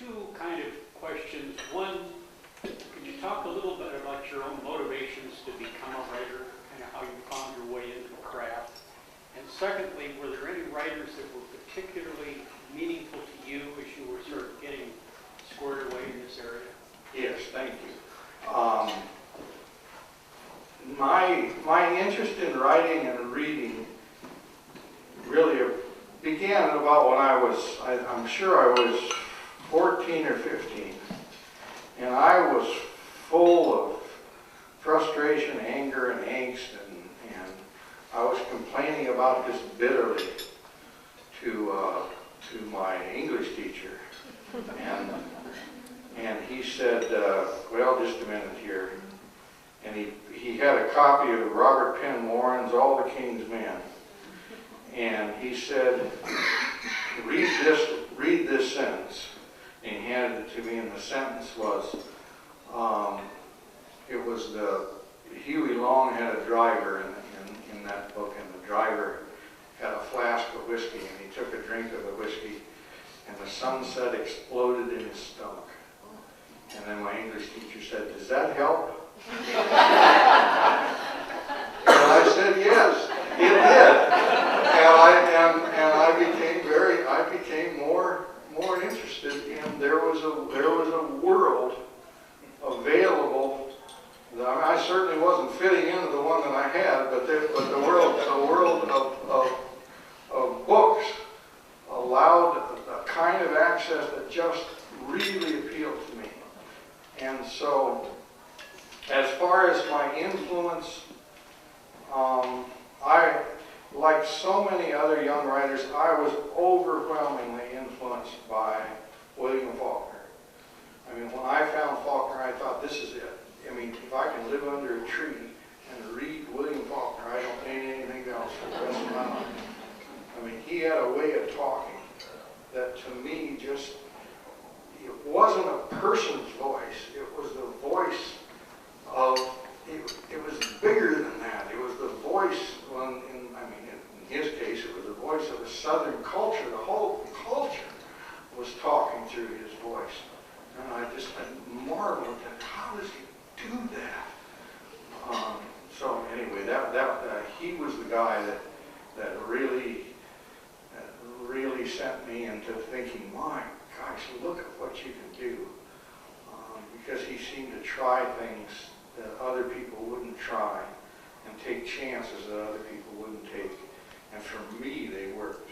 two kind of questions. One, could you talk a little bit about your own motivations to become a writer, kind of how you found your way into the craft? And secondly, were there any writers that were particularly meaningful to you as you were sort of getting squared away in this area? Yes, thank you. My interest in writing and reading really began about when I'm sure I was 14 or 15. And I was full of frustration, anger, and angst, and I was complaining about this bitterly to my English teacher. And he said, well, just a minute here. And he had a copy of Robert Penn Warren's All the King's Men. And he said, read this sentence. And he handed it to me, and the sentence was, it was Huey Long had a driver in that book, and the driver had a flask of whiskey, and he took a drink of the whiskey, and the sunset exploded in his stomach. And then my English teacher said, does that help? And I said, yes, it did. And I became more interested in there was a world available. I certainly wasn't fitting into the one that I had, but the world of books allowed a kind of access that just really appealed to me. And so, as far as my influence, like so many other young writers, I was overwhelmingly influenced by William Faulkner. I mean, when I found Faulkner, I thought, this is it. I mean, if I can live under a tree and read William Faulkner, I don't need anything else for the rest of my life. I mean, he had a way of talking that to me just, it wasn't a person's voice. It was the voice of, it was bigger than that. It was the voice, in his case, it was the voice of a Southern culture. The whole culture was talking through his voice. And I marveled at how does he do that? So anyway, he was the guy that really sent me into thinking, my gosh, look at what you can do. Because he seemed to try things that other people wouldn't try and take chances that other people wouldn't take. And for me, they worked.